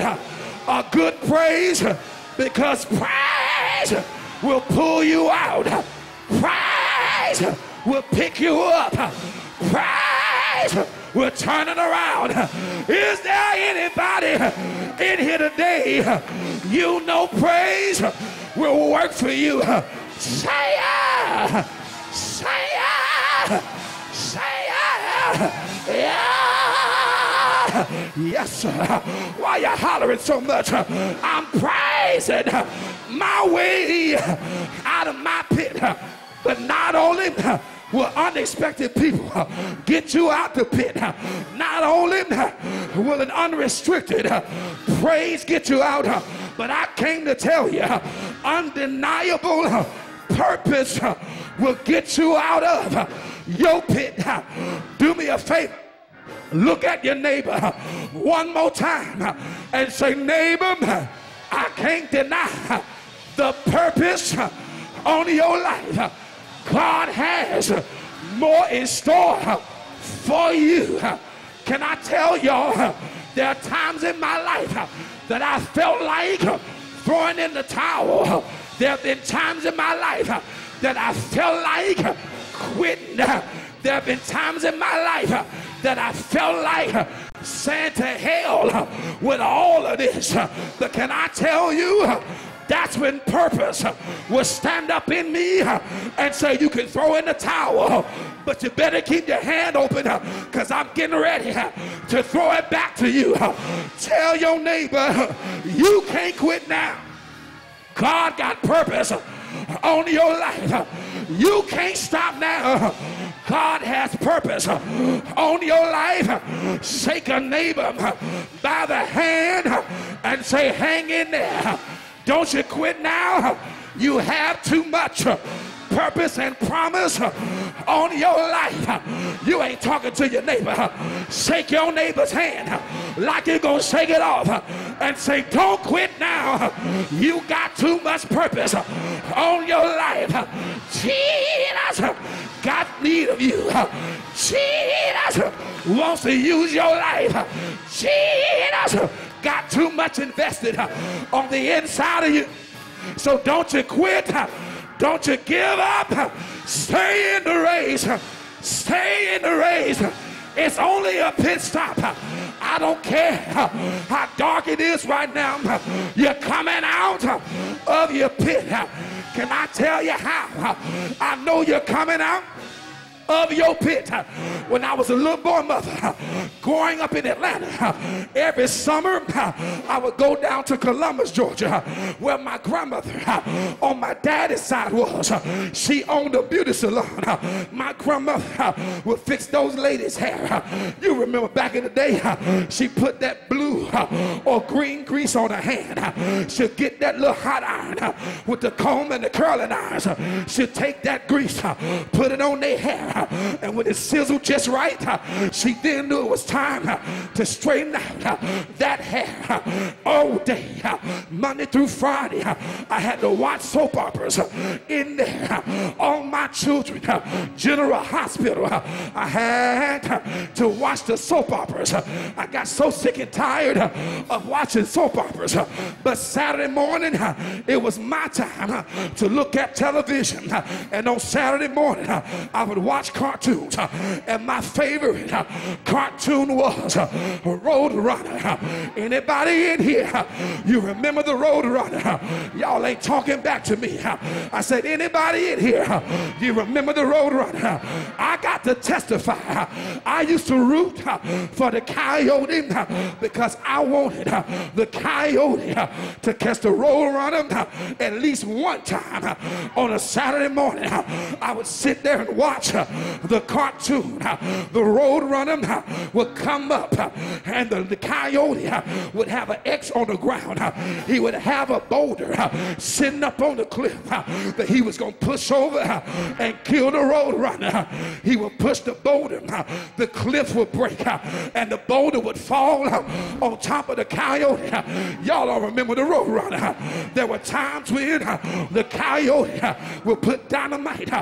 a good praise, because praise will pull you out. Praise will pick you up. Praise will turn it around. Is there anybody in here today? You know praise will work for you. Say yeah. Say yeah. Say yeah. Yeah. Yes, sir. Why you hollering so much? I'm praising my way out of my pit. But not only will unexpected people get you out the pit, not only will an unrestricted praise get you out, but I came to tell you, undeniable purpose will get you out of your pit. Do me a favor. Look at your neighbor one more time and say, neighbor, I can't deny the purpose on your life. God has more in store for you. Can I tell y'all, there are times in my life that I felt like throwing in the towel. There have been times in my life that I felt like quitting. There have been times in my life that I felt like saying to hell with all of this. But can I tell you, that's when purpose will stand up in me and say, you can throw in the towel, but you better keep your hand open, because I'm getting ready to throw it back to you. Tell your neighbor, you can't quit now. God got purpose on your life. You can't stop now. God has purpose on your life. Shake a neighbor by the hand and say, hang in there. Don't you quit now. You have too much purpose and promise on your life. You ain't talking to your neighbor. Shake your neighbor's hand like you're gonna shake it off and say, don't quit now. You got too much purpose on your life. Jesus got need of you. Jesus wants to use your life. Jesus got too much invested on the inside of you. So don't you quit. Don't you give up. Stay in the race. Stay in the race. It's only a pit stop. I don't care how dark it is right now. You're coming out of your pit. Can I tell you how I know you're coming out of your pit? When I was a little boy, mother, growing up in Atlanta, every summer I would go down to Columbus, Georgia, where my grandmother on my daddy's side was. She owned a beauty salon. My grandmother would fix those ladies' hair. You remember back in the day, she put that blue or green grease on her hand. She'd get that little hot iron with the comb and the curling irons. She'd take that grease, put it on their hair, and when it sizzled just right, she then knew it was time to straighten out that hair. All day, Monday through Friday, I had to watch soap operas in there. All my children, General Hospital, I had to watch the soap operas. I got so sick and tired of watching soap operas. But Saturday morning, it was my time to look at television. And on Saturday morning, I would watch cartoons. And my favorite cartoon was Road Runner. Anybody in here, you remember the Road Runner? Y'all ain't talking back to me. I said, anybody in here, you remember the Road Runner? I got to testify. I used to root for the Coyote because I wanted the Coyote to catch the Road Runner at least one time on a Saturday morning. I would sit there and watch the cartoon. The Road Runner would come up and the Coyote would have an X on the ground. He would have a boulder sitting up on the cliff that he was going to push over and kill the Road Runner. He would push the boulder, the cliff would break, and the boulder would fall on top of the Coyote. Y'all don't remember the Road Runner. There were times when the Coyote would put dynamite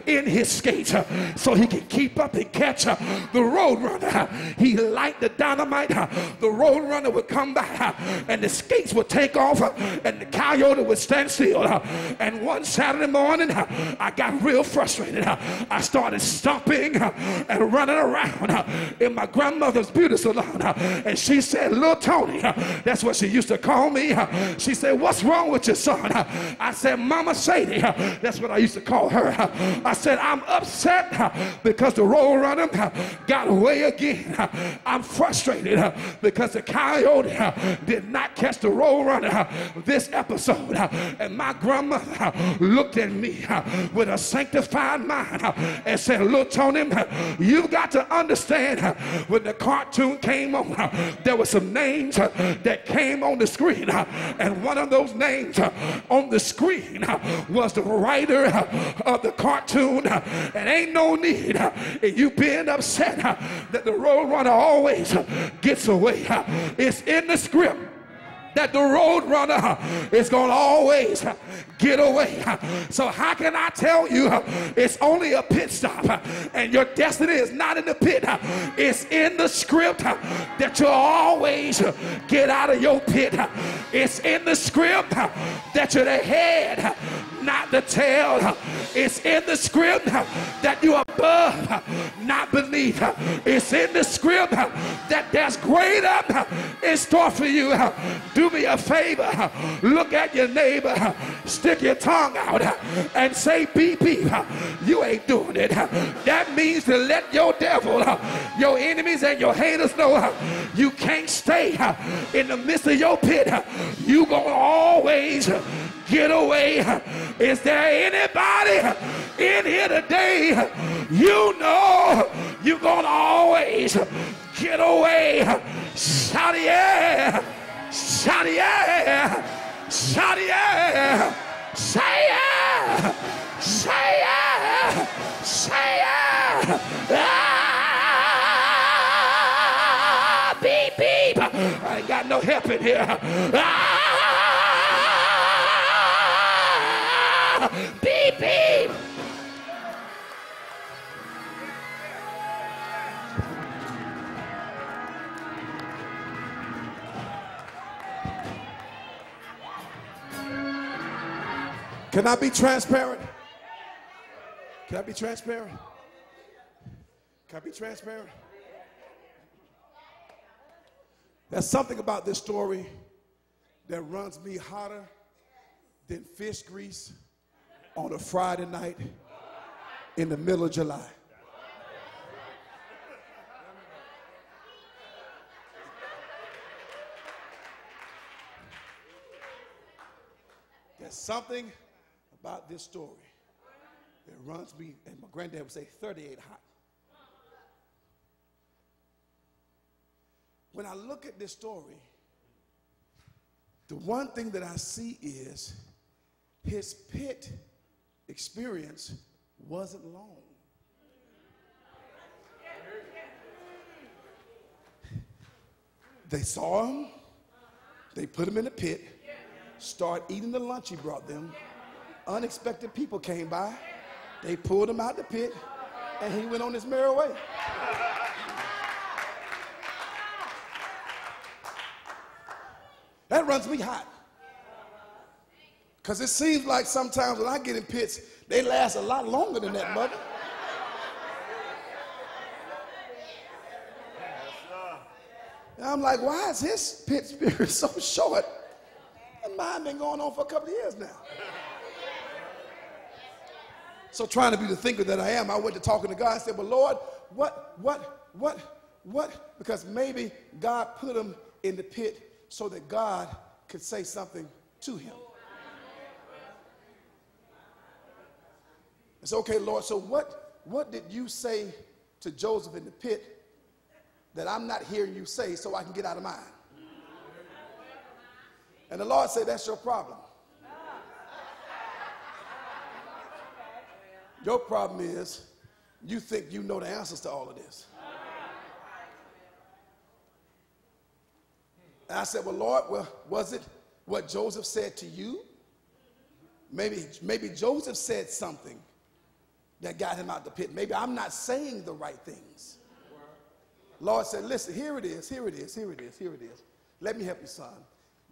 in his skates so he can keep up and catch the road runner. He light the dynamite. The road runner would come back and the skates would take off and the coyote would stand still. And one Saturday morning, I got real frustrated. I started stomping and running around in my grandmother's beauty salon. And she said, "Little Tony," that's what she used to call me. She said, "What's wrong with your son?" I said, "Mama Sadie," that's what I used to call her. I said, "I'm upset because the road runner got away again. I'm frustrated because the coyote did not catch the road runner this episode." And my grandmother looked at me with a sanctified mind and said, "Little Tony, you've got to understand, when the cartoon came on, there were some names that came on the screen, and one of those names on the screen was the writer of the cartoon, and ain't no need in you being upset that the road runner always gets away. It's in the script that the road runner is going to always get away. So how can I tell you it's only a pit stop and your destiny is not in the pit? It's in the script that you'll always get out of your pit. It's in the script that you're the head, not the tail. It's in the script that you're above, not beneath. It's in the script that there's greater in store for you. Do me a favor, look at your neighbor, stick your tongue out and say, "Beep, beep." You ain't doing it. That means to let your devil, your enemies and your haters know you can't stay in the midst of your pit. You gonna always get away. Is there anybody in here today, you know you're gonna always get away? Shout yeah, shout yeah, shout yeah, say yeah, say yeah, say yeah. Ah, beep, beep. I ain't got no help in here. Ah, beep, beep. Can I be transparent? Can I be transparent? Can I be transparent? There's something about this story that runs me hotter than fish grease on a Friday night in the middle of July. There's something about this story that runs me, and my granddad would say 38 hot. When I look at this story, the one thing that I see is his pit experience wasn't long. They saw him, they put him in a pit, start eating the lunch he brought them. Unexpected people came by, they pulled him out the pit, and he went on his merry way. That runs me hot. Because it seems like sometimes when I get in pits, they last a lot longer than that, mother. And I'm like, why is his pit spirit so short? And mine been going on for a couple of years now. So trying to be the thinker that I am, I went to talking to God and said, well, Lord, what? Because maybe God put him in the pit so that God could say something to him. I said, okay, Lord, so what did you say to Joseph in the pit that I'm not hearing you say so I can get out of mine? And the Lord said, that's your problem. Your problem is you think you know the answers to all of this. And I said, well, Lord, was it what Joseph said to you? Maybe Joseph said something that got him out the pit. Maybe I'm not saying the right things. Lord said, listen, here it is, here it is, here it is, here it is. Let me help you, son.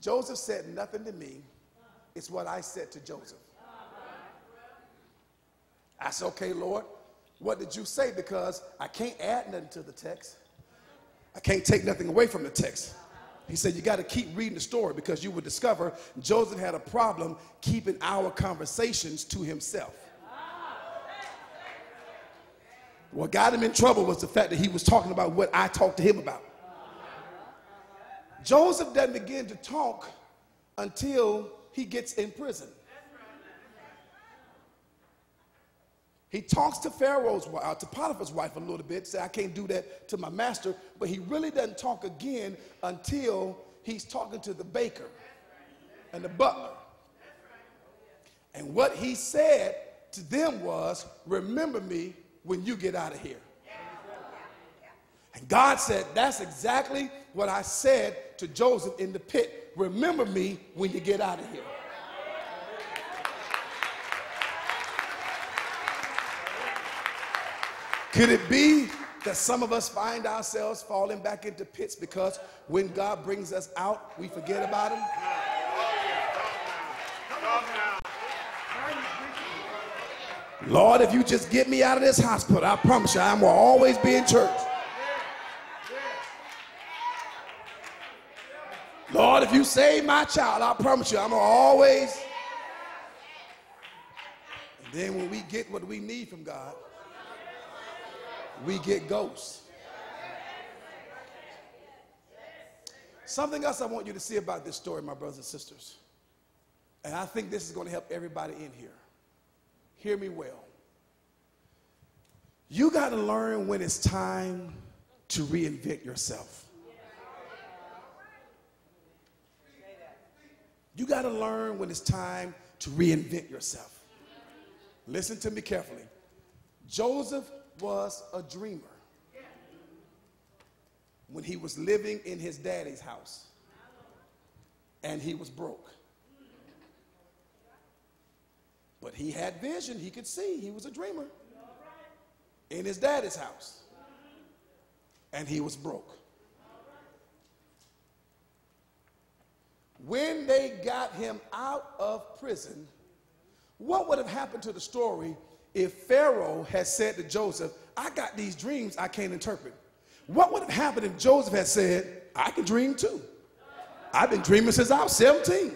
Joseph said nothing to me. It's what I said to Joseph. I said, okay, Lord, what did you say? Because I can't add nothing to the text. I can't take nothing away from the text. He said, you got to keep reading the story because you will discover Joseph had a problem keeping our conversations to himself. What got him in trouble was the fact that he was talking about what I talked to him about. Joseph doesn't begin to talk until he gets in prison. He talks to Pharaoh's wife, to Potiphar's wife a little bit, say, I can't do that to my master, but he really doesn't talk again until he's talking to the baker and the butler. And what he said to them was, remember me when you get out of here. And God said, that's exactly what I said to Joseph in the pit. Remember me when you get out of here. Could it be that some of us find ourselves falling back into pits because when God brings us out, we forget about him? Lord, if you just get me out of this hospital, I promise you I'm going to always be in church. Lord, if you save my child, I promise you I'm going to always. And then when we get what we need from God, we get ghosts. Something else I want you to see about this story, my brothers and sisters, and I think this is going to help everybody in here. Hear me well. You got to learn when it's time to reinvent yourself. You got to learn when it's time to reinvent yourself. Listen to me carefully. Joseph was a dreamer when he was living in his daddy's house and he was broke. But he had vision. He could see. He was a dreamer in his daddy's house and he was broke. When they got him out of prison, what would have happened to the story if Pharaoh had said to Joseph, I got these dreams I can't interpret? What would have happened if Joseph had said, I can dream too? I've been dreaming since I was 17.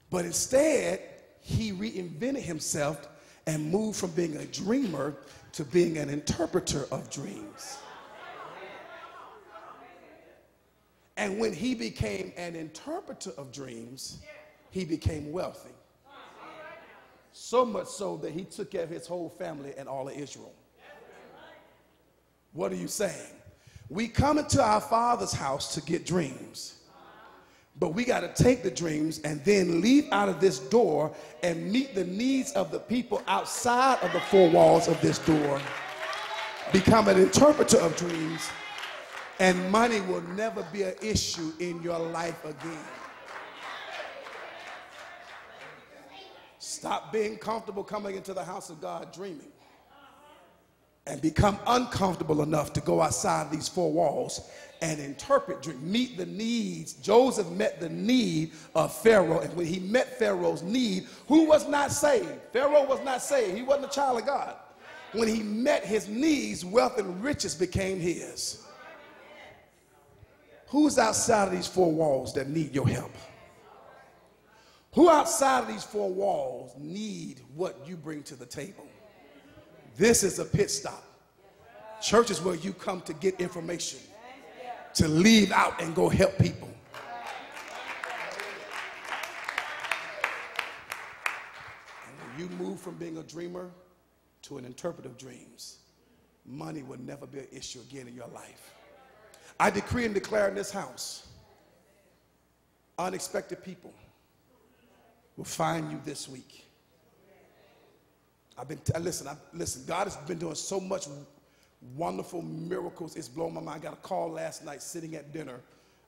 But instead, he reinvented himself and moved from being a dreamer to being an interpreter of dreams. And when he became an interpreter of dreams, he became wealthy. So much so that he took care of his whole family and all of Israel. What are you saying? We come into our Father's house to get dreams. But we got to take the dreams and then leave out of this door and meet the needs of the people outside of the four walls of this door. Become an interpreter of dreams. And money will never be an issue in your life again. Stop being comfortable coming into the house of God dreaming. And become uncomfortable enough to go outside these four walls and interpret dreams. Meet the needs. Joseph met the need of Pharaoh. And when he met Pharaoh's need, who was not saved? Pharaoh was not saved. He wasn't a child of God. When he met his needs, wealth and riches became his. Who's outside of these four walls that need your help? Who outside of these four walls need what you bring to the table? This is a pit stop. Church is where you come to get information, to leave out and go help people. And when you move from being a dreamer to an interpreter of dreams, money will never be an issue again in your life. I decree and declare in this house, unexpected people will find you this week. Listen, God has been doing so much wonderful miracles. It's blown my mind. I got a call last night sitting at dinner.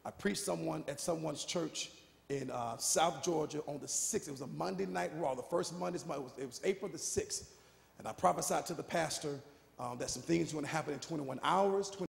I preached at someone's church, in South Georgia on the 6th. It was a Monday night Raw, the first Monday's month. It was April the 6th. And I prophesied to the pastor that some things were going to happen in 21 hours,